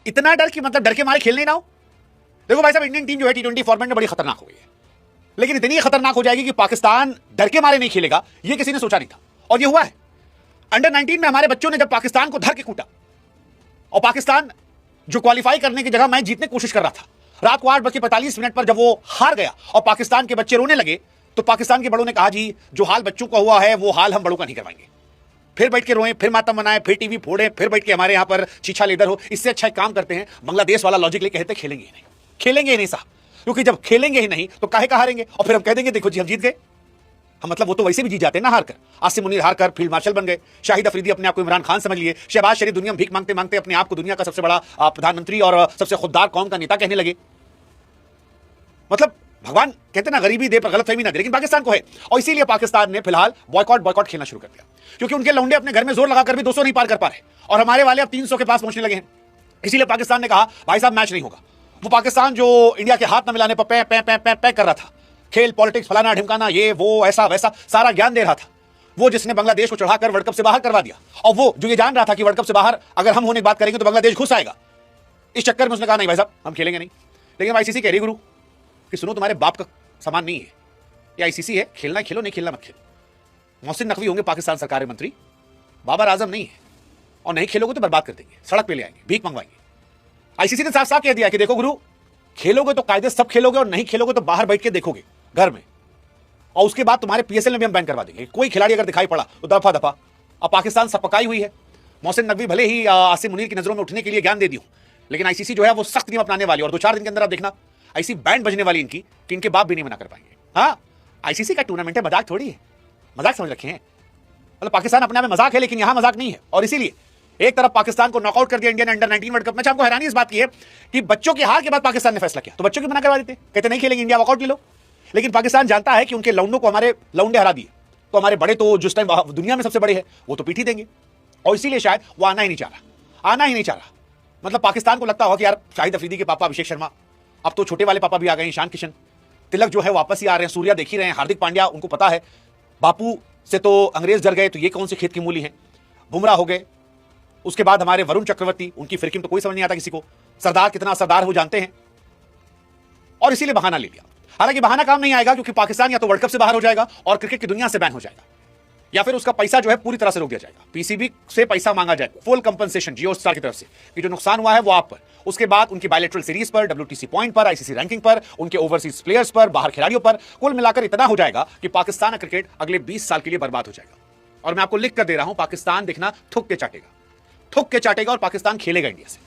इतना डर कि मतलब डर के मारे खेलने ना हो। देखो भाई साहब, इंडियन टीम जो है T20 फॉर्मेट में बड़ी खतरनाक हो गई है, लेकिन इतनी खतरनाक हो जाएगी कि पाकिस्तान डर के मारे नहीं खेलेगा, यह किसी ने सोचा नहीं था, और यह हुआ है। अंडर 19 में हमारे बच्चों ने जब पाकिस्तान को धर के कूटा, और पाकिस्तान जो क्वालिफाई करने की जगह मैच जीतने की कोशिश कर रहा था, रात को 8:45 पर जब वो हार गया और पाकिस्तान के बच्चे रोने लगे, तो पाकिस्तान के बड़ों ने कहा, जी जो हाल बच्चों का हुआ है वो हाल हम बड़ों का नहीं करवाएंगे। फिर बैठ के रोए, फिर मातम मनाए, फिर टीवी फोड़े, फिर बैठ के हमारे यहां पर छीछा लीडर हो। इससे अच्छा एक काम करते हैं, बांग्लादेश वाला लॉजिक लेके कहते खेलेंगे ही नहीं, खेलेंगे ही नहीं साहब, क्योंकि जब खेलेंगे ही नहीं तो काहे का हारेंगे, और फिर हम कह देंगे देखो जी हम जीत गए। हम मतलब वो तो वैसे भी जीत जाते हैं ना हार कर। आसिम मुनीर हार कर फील्ड मार्शल बन गए, शाहिद अफरीदी अपने आप को इमरान खान समझ लिए, शहबाज शरीफ दुनिया में भीख मांगते मांगते अपने आप को दुनिया का सबसे बड़ा प्रधानमंत्री और सबसे खुददार कौम का नेता कहने लगे। मतलब भगवान कहते ना गरीबी दे पर गलतफहमी ना दे, लेकिन पाकिस्तान को है, और इसीलिए पाकिस्तान ने फिलहाल बॉयकॉट खेलना शुरू कर दिया, क्योंकि उनके लौंडे अपने घर में जोर लगाकर भी 200 नहीं पार कर पा रहे, और हमारे वाले अब 300 के पास पहुंचने लगे हैं। इसीलिए पाकिस्तान ने कहा भाई साहब मैच नहीं होगा। वो पाकिस्तान जो इंडिया के हाथ न मिलाने पर पै पै पै पै पै कर रहा था, खेल पॉलिटिक्स फलाना ढिमकाना ये वो ऐसा वैसा सारा ज्ञान दे रहा था, वो जिसने बांग्लादेश को चढ़ाकर वर्ल्ड कप से बाहर करवा दिया, और वो जो ये जान रहा था कि वर्ल्ड कप से बाहर अगर हम होने की बात करेंगे तो बांग्लादेश घुस आएगा, इस चक्कर में उसने कहा नहीं भाई साहब हम खेलेंगे नहीं। लेकिन आईसीसी कह रही गुरु कि सुनो तुम्हारे बाप का सामान नहीं है, ये आईसीसी है, खेलना खेलो नहीं खेलना मत खेलो। मोहसिन नकवी होंगे पाकिस्तान सरकार के मंत्री, बाबर आजम नहीं है, और नहीं खेलोगे तो बर्बाद कर देंगे, सड़क पे ले आएंगे, भीख मंगवाएंगे। आईसीसी ने साफ साफ कह दिया कि देखो गुरु, खेलोगे तो कायदे सब खेलोगे, और नहीं खेलोगे तो बाहर बैठ के देखोगे घर में, और उसके बाद तुम्हारे पीएसएल में भी हम बैन करवा देंगे। कोई खिलाड़ी अगर दिखाई पड़ा तो दफा दफा। अब पाकिस्तान सब पकाई हुई है। मोहसिन नकवी भले ही आसिम मुनीर की नजरों में उठने के लिए ज्ञान दे दी हूं, लेकिन आईसीसी जो है वो सख्त नियम अपनाने वाली, और 2-4 दिन के अंदर आप देखना ऐसी बैंड बजने वाली इनकी कि इनके बाप भी नहीं मना कर पाएंगे। हाँ, आईसीसी का टूर्नामेंट है, मजाक थोड़ी है, मजाक समझ रखे हैं। मतलब पाकिस्तान अपने आप में मजाक है, लेकिन यहां मजाक नहीं है। और इसीलिए एक तरफ पाकिस्तान को नॉकआउट कर दिया इंडियन अंडर 19 वर्ल्ड कप में। हमको हैरानी इस बात की है कि बच्चों की हार के बाद पाकिस्तान ने फैसला किया, तो बच्चों की मना करवा देते, कहते नहीं खेलेंगे, इंडिया वॉकआउट ले लो। लेकिन पाकिस्तान जानता है कि उनके लौंडों को हमारे लौंडे हरा दिए, तो हमारे बड़े तो जिस टाइम दुनिया में सबसे बड़े हैं वो तो पीठ ही देंगे, और इसीलिए शायद वो आना ही नहीं चाह रहा। मतलब पाकिस्तान को लगता होगा कि यार शाहिद अफरीदी के पापा अभिषेक शर्मा, अब तो छोटे वाले पापा भी आ गए, ईशान किशन, तिलक जो है वापस ही आ रहे हैं, सूर्या देख ही रहे हैं, हार्दिक पांड्या, उनको पता है बापू से तो अंग्रेज डर गए, तो ये कौन से खेत की मूली है। बुमराह हो गए, उसके बाद हमारे वरुण चक्रवर्ती, उनकी फिरकिम तो कोई समझ नहीं आता किसी को। सरदार कितना सरदार हो जानते हैं, और इसीलिए बहाना ले लिया। हालांकि बहाना काम नहीं आएगा, क्योंकि पाकिस्तान या तो वर्ल्ड कप से बाहर हो जाएगा और क्रिकेट की दुनिया से बैन हो जाएगा, या फिर उसका पैसा जो है पूरी तरह से रोक दिया जाएगा। पीसीबी से पैसा मांगा जाएगा, फुल कंपनसेशन जियो स्टार की तरफ से कि जो नुकसान हुआ है वो आप पर। उसके बाद उनकी बायलैटरल सीरीज पर, डब्ल्यूटीसी पॉइंट पर, आईसीसी रैंकिंग पर, उनके ओवरसीज प्लेयर्स पर, बाहर खिलाड़ियों पर, कुल मिलाकर इतना हो जाएगा कि पाकिस्तान का क्रिकेट अगले 20 साल के लिए बर्बाद हो जाएगा। और मैं आपको लिख कर दे रहा हूं, पाकिस्तान देखना थुक के चाटेगा, और पाकिस्तान खेलेगा इंडिया से।